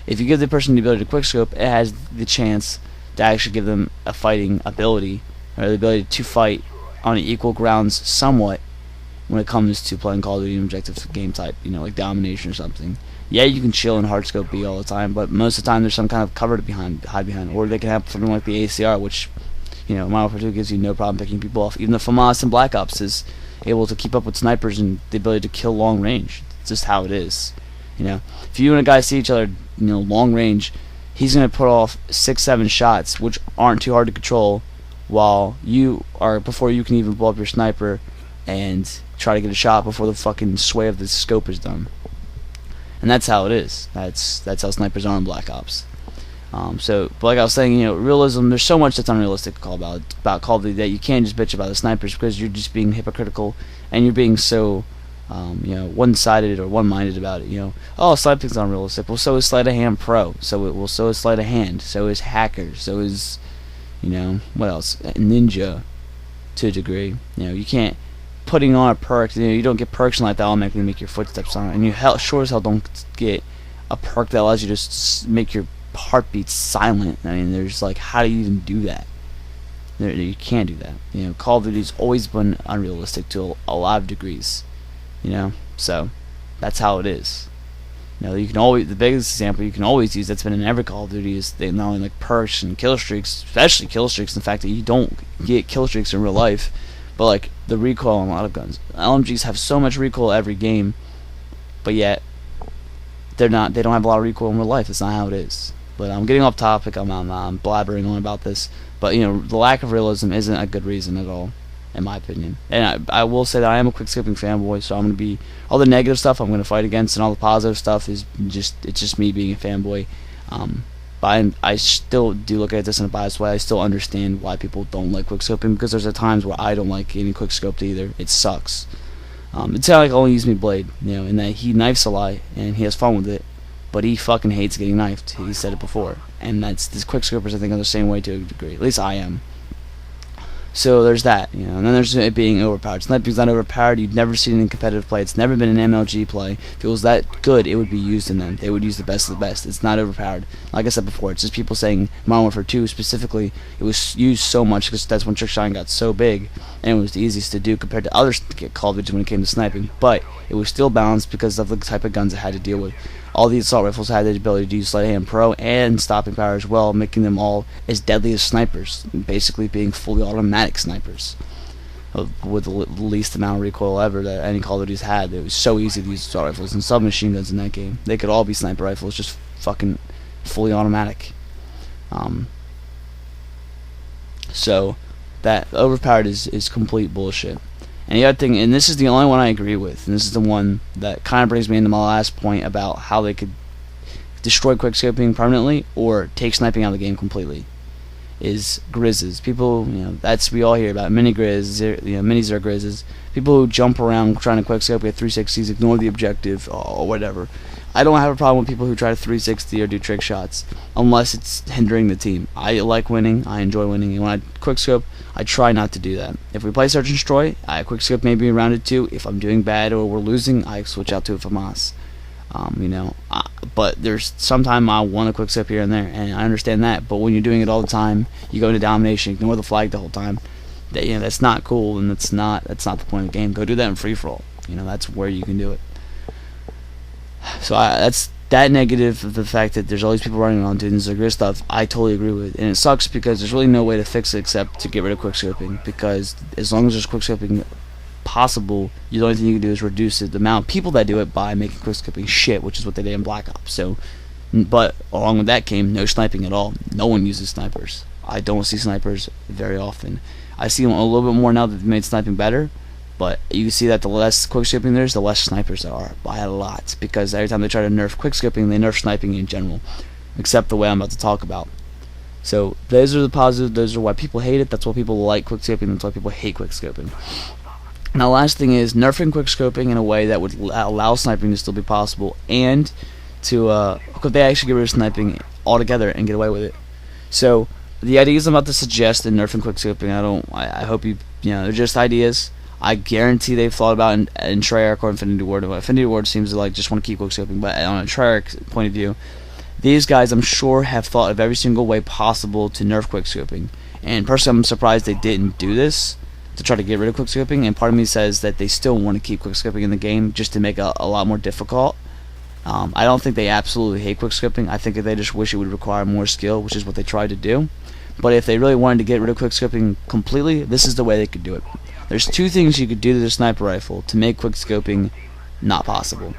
If you give the person the ability to quickscope, it has the chance to actually give them a fighting ability, or the ability to fight on equal grounds somewhat when it comes to playing Call of Duty objective game type, like domination or something. Yeah, you can chill in hardscope B all the time, but most of the time there's some kind of cover to hide behind, or they can have something like the ACR, which Modern Warfare 2 gives you no problem picking people off. Even the FAMAS in Black Ops is able to keep up with snipers and the ability to kill long range. It's just how it is. If you and a guy see each other, long range, he's gonna put off 6-7 shots, which aren't too hard to control, before you can even blow up your sniper and try to get a shot before the fucking sway of the scope is done. And that's how it is. That's how snipers are in Black Ops. But like I was saying, realism. There's so much that's unrealistic to call about Call of Duty that you can't just bitch about the snipers, because you're just being hypocritical and you're being so, one-sided or one-minded about it. Oh, sniping's unrealistic. Well, so is sleight of hand pro. So is sleight of hand. So is hacker. So is, what else? Ninja, to a degree. You can't putting on a perk. You don't get perks like that automatically make your footsteps on it, and you sure as hell don't get a perk that allows you to make your heartbeat silent. I mean, there's how do you even do that? You can't do that. Call of Duty's always been unrealistic to a lot of degrees. So that's how it is. You can always, the biggest example you can always use that's been in every Call of Duty is not only perks and kill streaks, especially kill streaks. The fact that you don't get kill streaks in real life, but the recoil on a lot of guns. LMGs have so much recoil every game, but yet they don't have a lot of recoil in real life. That's not how it is. But I'm getting off topic. I'm blabbering on about this. But the lack of realism isn't a good reason at all, in my opinion. And I will say that I am a quickscoping fanboy, so I'm gonna be all the negative stuff I'm gonna fight against, and all the positive stuff is just me being a fanboy. But I still do look at this in a biased way. I still understand why people don't like quickscoping, because there's times where I don't like getting quickscoped either. It sucks. It's kind of like Only Use Me Blade, in that he knifes a lot and he has fun with it, but he fucking hates getting knifed. He said it before, and this quickscopers I think are the same way to a degree. At least I am. So there's that, and then there's it being overpowered. Sniping's not overpowered. You'd never seen it in competitive play. It's never been an MLG play. If it was that good, it would be used in them. They would use the best of the best. It's not overpowered. Like I said before, it's just people saying Modern Warfare 2 specifically, it was used so much because that's when trickshotting got so big, and it was the easiest to do compared to other Call of Duty when it came to sniping. But it was still balanced because of the type of guns it had to deal with. All the assault rifles had the ability to use sleight of hand pro and stopping power as well, making them all as deadly as snipers, basically being fully automatic snipers with the least amount of recoil ever that any Call of Duty's had. It was so easy to use assault rifles and submachine guns in that game. They could all be sniper rifles, just fucking fully automatic. So that overpowered is complete bullshit. And the other thing, and this is the only one I agree with, and this is the one that kind of brings me into my last point about how they could destroy quickscoping permanently or take sniping out of the game completely, is grizzes. People, we all hear about mini grizz, minis are grizzes. People who jump around trying to quickscope, get 360s, ignore the objective, or whatever. I don't have a problem with people who try to 360 or do trick shots, unless it's hindering the team. I like winning. I enjoy winning. And when I quickscope, I try not to do that. If we play Search and Destroy, I quickscope maybe in round 2. If I'm doing bad or we're losing, I switch out to a FAMAS. But there's sometime I want to quickscope here and there, and I understand that. But when you're doing it all the time, you go into domination, ignore the flag the whole time. That's not cool, and that's not the point of the game. Go do that in free for all. That's where you can do it. So that's that negative of the fact that there's all these people running around doing this grid stuff. I totally agree with, and it sucks because there's really no way to fix it except to get rid of quickscoping. Because as long as there's quickscoping possible, the only thing you can do is reduce the amount of people that do it by making quickscoping shit, which is what they did in Black Ops. So, but along with that came no sniping at all. No one uses snipers. I don't see snipers very often. I see them a little bit more now that they've made sniping better. But you can see that the less quickscoping there's, the less snipers there are by a lot. Because every time they try to nerf quickscoping, they nerf sniping in general. Except the way I'm about to talk about. So those are the positives. Those are why people hate it. That's why people like quickscoping. That's why people hate quickscoping. Now, last thing is nerfing quickscoping in a way that would allow sniping to still be possible, and to could they actually get rid of sniping altogether and get away with it. So the ideas I'm about to suggest in nerfing quickscoping, I hope they're just ideas. I guarantee they've thought about in Treyarch or Infinity Ward. Infinity Ward seems to just want to keep quickscoping, but on a Treyarch point of view, These guys, I'm sure, have thought of every single way possible to nerf quickscoping. And personally, I'm surprised they didn't do this to try to get rid of quickscoping. And part of me says that they still want to keep quickscoping in the game just to make it a lot more difficult. I don't think they absolutely hate quickscoping. I think that they just wish it would require more skill, which is what they tried to do. But if they really wanted to get rid of quickscoping completely, this is the way they could do it. There's two things you could do to the sniper rifle to make quickscoping not possible.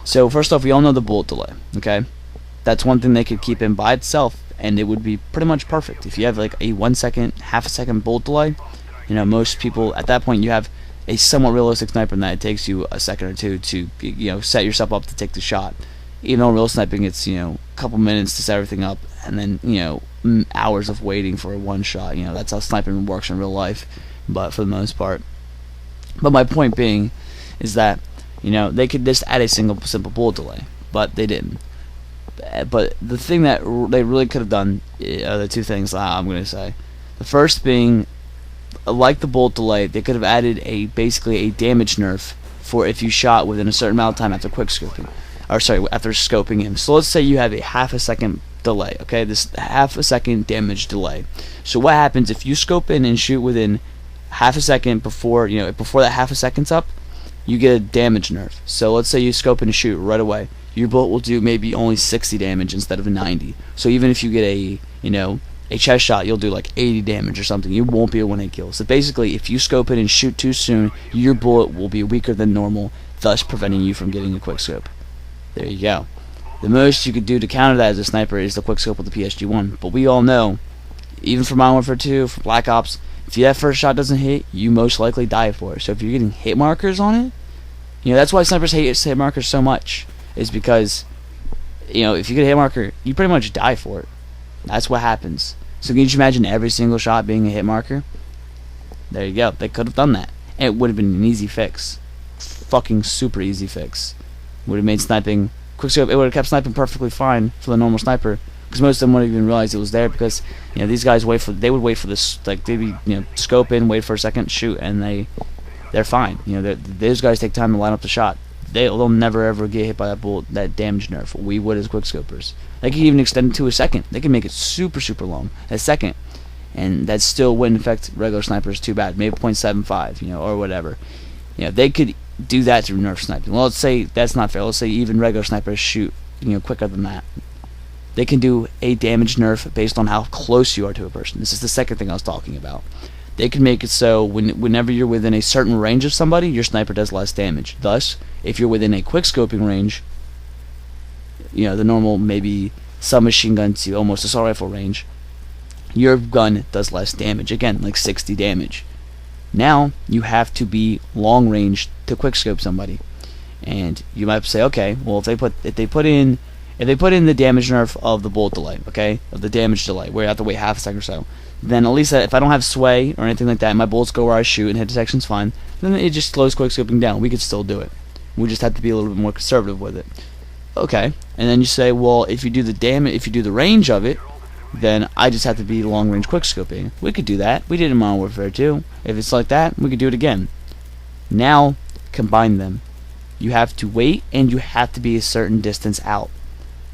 So first off, we all know the bullet delay, okay? That's one thing they could keep in by itself, and it would be pretty much perfect. If you have like a 1 second, half a second bullet delay, you know, most people at that point, you have a somewhat realistic sniper in that it takes you a second or two to, you know, set yourself up to take the shot. Even though real sniping, it's, you know, a couple minutes to set everything up, and then, you know, hours of waiting for one shot. You know, that's how sniping works in real life, but for the most part. But my point being is that, you know, they could just add a simple bullet delay, but they didn't. But the thing that they really could have done are the two things I'm going to say. The first being, like the bullet delay, they could have added basically a damage nerf for if you shot within a certain amount of time after quickscoping, or sorry, after scoping him. So let's say you have a half a second delay, okay? This half a second damage delay. So what happens if you scope in and shoot within half a second before, you know, before that half a second's up, you get a damage nerf. So let's say you scope in and shoot right away. Your bullet will do maybe only 60 damage instead of 90. So even if you get a, you know, a chest shot, you'll do like 80 damage or something. You won't be a one-hit kill. So basically, if you scope in and shoot too soon, your bullet will be weaker than normal, thus preventing you from getting a quickscope. There you go. The most you could do to counter that as a sniper is the quickscope with the PSG-1. But we all know, even for Modern Warfare 2, for Black Ops, if that first shot doesn't hit, you most likely die for it. So if you're getting hit markers on it, you know, that's why snipers hate hit markers so much. Is because, you know, if you get a hit marker, you pretty much die for it. That's what happens. So can you just imagine every single shot being a hit marker? There you go. They could have done that. And it would have been an easy fix. Fucking super easy fix. Would have made sniping quickscope. It would have kept sniping perfectly fine for the normal sniper, because most of them wouldn't even realize it was there, because, you know, these guys they would wait for this, like, they'd be, you know, scope in, wait for a second, shoot, and they're fine. You know, those guys take time to line up the shot. They'll never ever get hit by that bullet, that damage nerf. We would as quickscopers. They can even extend it to a second. They can make it super long, a second, and that still wouldn't affect regular snipers too bad. Maybe 0.75, you know, or whatever. You know, they could do that through nerf sniping. Well, let's say that's not fair. Let's say even regular snipers shoot, you know, quicker than that. They can do a damage nerf based on how close you are to a person. This is the second thing I was talking about. They can make it so whenever you're within a certain range of somebody, your sniper does less damage. Thus, if you're within a quickscoping range, you know, the normal maybe submachine gun to almost assault rifle range, your gun does less damage. Again, like 60 damage. Now you have to be long range to quickscope somebody, and you might say, okay, well, if they put in the damage nerf of the bullet delay, okay, of the damage delay, where you have to wait half a second or so, then at least if I don't have sway or anything like that, my bullets go where I shoot and hit detection's fine, then it just slows quickscoping down. We could still do it. We just have to be a little bit more conservative with it. Okay, and then you say, well, if you do the range of it, then I just have to be long range quickscoping. We could do that. We did it in Modern Warfare 2. If it's like that, we could do it again. Now, combine them. You have to wait, and you have to be a certain distance out.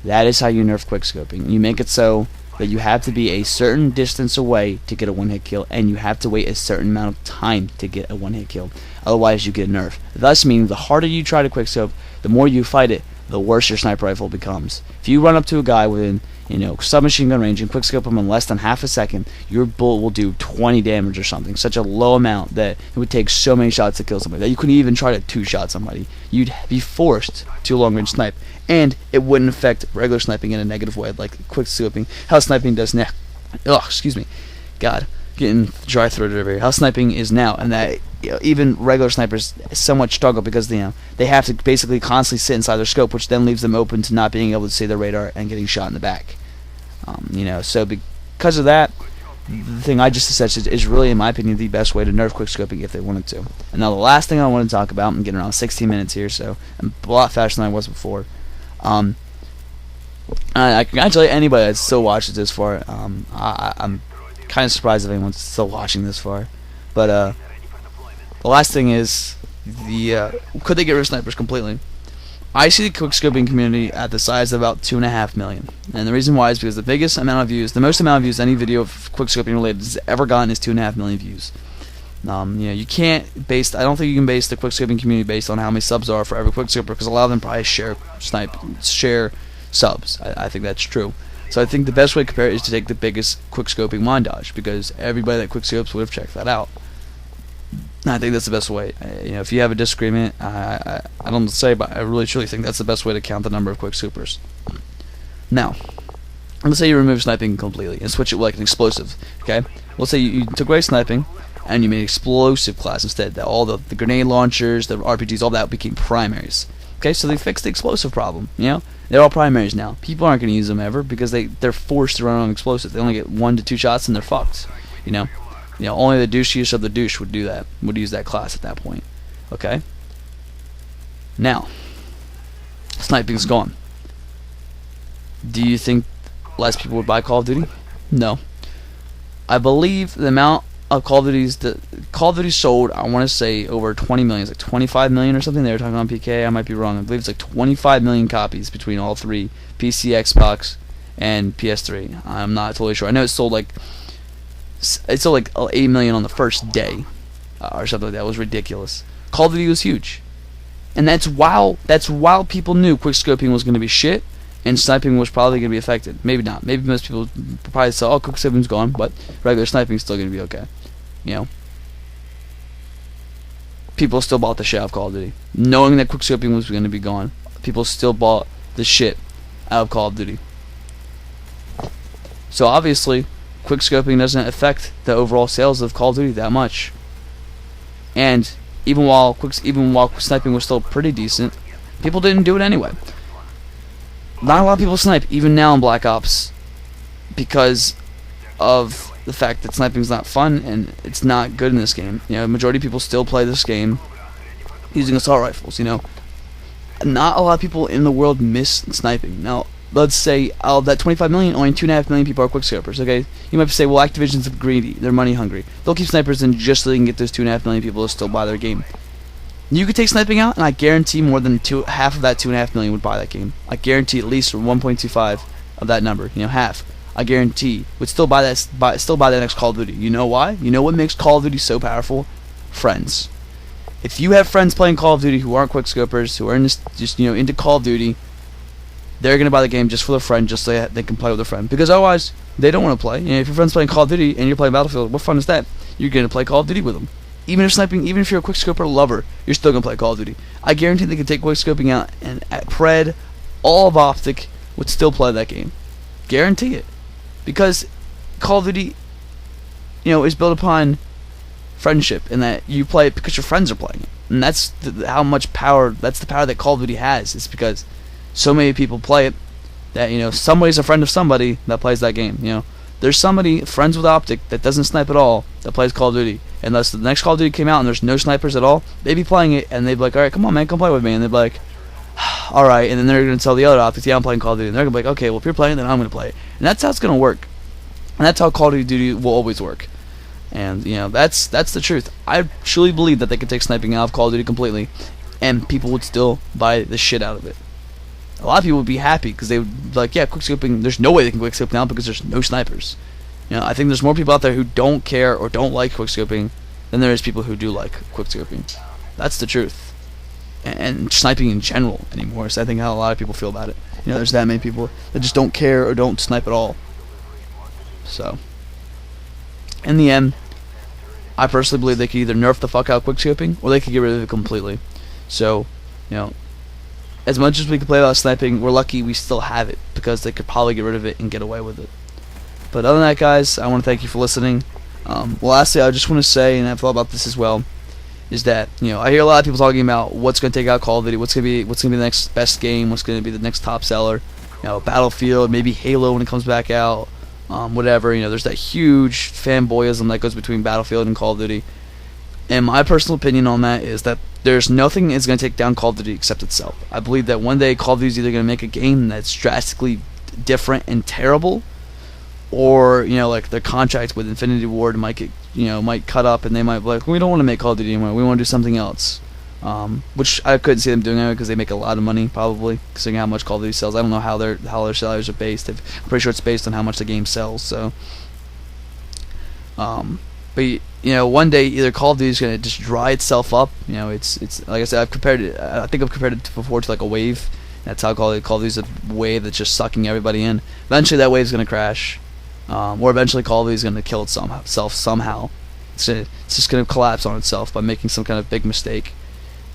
That is how you nerf quickscoping. You make it so that you have to be a certain distance away to get a one-hit kill, and you have to wait a certain amount of time to get a one-hit kill. Otherwise, you get a nerf. Thus meaning the harder you try to quickscope, the more you fight it, the worse your sniper rifle becomes. If you run up to a guy within, you know, submachine gun range and quickscope him in less than half a second, your bullet will do 20 damage or something. Such a low amount that it would take so many shots to kill somebody that you couldn't even try to two-shot somebody. You'd be forced to long-range snipe, and it wouldn't affect regular sniping in a negative way, like quickscoping. How sniping does now. Oh, excuse me. God, getting dry-throated over here. How sniping is now, and that, you know, even regular snipers somewhat struggle because, you know, they have to basically constantly sit inside their scope, which then leaves them open to not being able to see their radar and getting shot in the back. You know, so because of that, the thing I just said is really, in my opinion, the best way to nerf quickscoping if they wanted to. And now the last thing I want to talk about, I'm getting around 16 minutes here, so I'm a lot faster than I was before. I congratulate anybody that still watches this far. I'm kind of surprised if anyone's still watching this far. But the last thing is could they get rid of snipers completely? I see the quickscoping community at the size of about 2.5 million, and the reason why is because the biggest amount of views, the most amount of views any video of quickscoping related has ever gotten is 2.5 million views. You can't base. I don't think you can base the quickscoping community based on how many subs are for every quickscoper, because a lot of them probably share subs. I think that's true. So I think the best way to compare it is to take the biggest quickscoping montage, because everybody that quickscopes would have checked that out. I think that's the best way. If you have a disagreement, I don't know what to say, but I really truly think that's the best way to count the number of quickscopers. Now, let's say you remove sniping completely and switch it like an explosive. Okay, let's say you took away sniping and you made explosive class instead. That all the grenade launchers, the RPGs, all that became primaries. Okay, so they fixed the explosive problem. They're all primaries now. People aren't going to use them ever because they're forced to run on explosive. They only get 1 to 2 shots and they're fucked. Only the douchiest of the douche would do that. Would use that class at that point. Okay. Now, sniping's gone. Do you think less people would buy Call of Duty? No. I believe the amount of Call of Duty sold, I want to say over 20 million. It's like 25 million or something. They were talking on PK. I might be wrong. I believe it's like 25 million copies between all three, PC, Xbox, and PS3. I'm not totally sure. I know it sold like 8 million on the first day, or something like that. It was ridiculous. Call of Duty was huge, and that's while people knew quickscoping was going to be shit, and sniping was probably going to be affected. Maybe not. Maybe most people probably saw, oh, quickscoping's gone, but regular sniping's still going to be okay. People still bought the shit out of Call of Duty, knowing that quickscoping was going to be gone. People still bought the shit out of Call of Duty. So obviously, quickscoping doesn't affect the overall sales of Call of Duty that much. And even while sniping was still pretty decent, people didn't do it anyway. Not a lot of people snipe even now in Black Ops because of the fact that sniping's not fun and it's not good in this game. Majority of people still play this game using assault rifles. Not a lot of people in the world miss sniping. Now, let's say out of that 25 million, only 2.5 million people are quickscopers. Okay, you might say, well, Activision's greedy, they're money hungry. They'll keep snipers in just so they can get those 2.5 million people to still buy their game. You could take sniping out, and I guarantee more than half of that 2.5 million would buy that game. I guarantee at least 1.25 of that number. Half. I guarantee would still buy that next Call of Duty. You know why? You know what makes Call of Duty so powerful? Friends. If you have friends playing Call of Duty who aren't quickscopers, who are into Call of Duty, they're gonna buy the game just for their friend, just so they can play with their friend. Because otherwise, they don't want to play. If your friend's playing Call of Duty and you're playing Battlefield, what fun is that? You're gonna play Call of Duty with them. Even if you're a quickscoper lover, you're still gonna play Call of Duty. I guarantee they can take quickscoping out, and at Pred, all of Optic would still play that game. Guarantee it, because Call of Duty, is built upon friendship, and that you play it because your friends are playing it, and that's how much power. That's the power that Call of Duty has. It's because so many people play it that somebody's a friend of somebody that plays that game. There's somebody friends with Optic that doesn't snipe at all that plays Call of Duty. Unless the next Call of Duty came out and there's no snipers at all, they'd be playing it and they'd be like, alright, come on man, come play with me. And they'd be like, alright, and then they're going to tell the other Optics, yeah, I'm playing Call of Duty. And they're going to be like, okay, well if you're playing, then I'm going to play it. And that's how it's going to work. And that's how Call of Duty will always work. And that's the truth. I truly believe that they could take sniping out of Call of Duty completely, and people would still buy the shit out of it. A lot of people would be happy because they would be like, yeah, quickscoping, there's no way they can quickscope now because there's no snipers. I think there's more people out there who don't care or don't like quickscoping than there is people who do like quickscoping. That's the truth. And sniping in general anymore. So I think how a lot of people feel about it. There's that many people that just don't care or don't snipe at all. So, in the end, I personally believe they could either nerf the fuck out quickscoping or they could get rid of it completely. So, as much as we can play about sniping, we're lucky we still have it because they could probably get rid of it and get away with it. But other than that, guys, I want to thank you for listening. Lastly, I just want to say, and I've thought about this as well, is that I hear a lot of people talking about what's going to take out Call of Duty, what's going to be the next best game, what's going to be the next top seller, Battlefield, maybe Halo when it comes back out, whatever. There's that huge fanboyism that goes between Battlefield and Call of Duty. And my personal opinion on that is that there's nothing that's going to take down Call of Duty except itself. I believe that one day Call of Duty is either going to make a game that's drastically different and terrible, or like their contract with Infinity Ward might get might cut up and they might be like, we don't want to make Call of Duty anymore, we want to do something else. which I couldn't see them doing anyway because they make a lot of money probably, considering how much Call of Duty sells. I don't know how their salaries are based. I'm pretty sure it's based on how much the game sells. So, but you know, one day either Call of Duty is gonna just dry itself up. You know, it's like I said, I've compared it. I think I've compared it before to like a wave. That's how Call of Duty is a wave that's just sucking everybody in. Eventually, that wave's gonna crash, or eventually Call of Duty is gonna kill itself somehow. It's just gonna collapse on itself by making some kind of big mistake.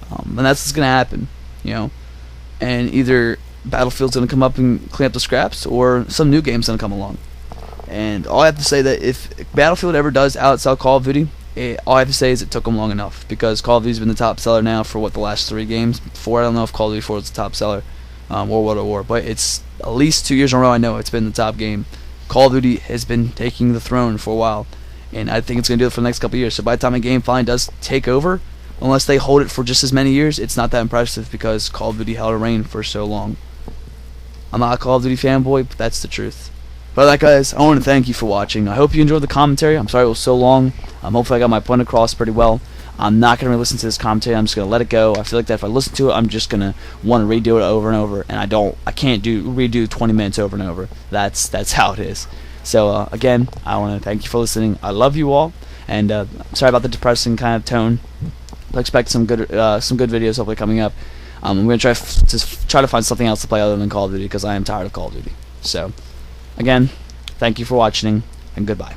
And that's what's gonna happen, you know. And either Battlefield's gonna come up and clean up the scraps, or some new game's gonna come along. And all I have to say that if Battlefield ever does outsell Call of Duty, all I have to say is it took them long enough, because Call of Duty's been the top seller now for what, the last 3 games. Before, I don't know if Call of Duty 4 was the top seller, or World at War, but it's at least 2 years in a row I know it's been the top game. Call of Duty has been taking the throne for a while, and I think it's gonna do it for the next couple of years. So by the time a game finally does take over, unless they hold it for just as many years, it's not that impressive, because Call of Duty held a reign for so long. I'm not a Call of Duty fanboy, but that's the truth. But like, guys, I want to thank you for watching. I hope you enjoyed the commentary. I'm sorry it was so long. Hopefully I got my point across pretty well. I'm not going to listen to this commentary. I'm just going to let it go. I feel like that if I listen to it, I'm just going to want to redo it over and over, and I can't redo 20 minutes over and over. That's how it is. So again, I want to thank you for listening. I love you all, and sorry about the depressing kind of tone. I expect some good videos hopefully coming up. I'm going to try to find something else to play other than Call of Duty, because I am tired of Call of Duty. So, again, thank you for watching, and goodbye.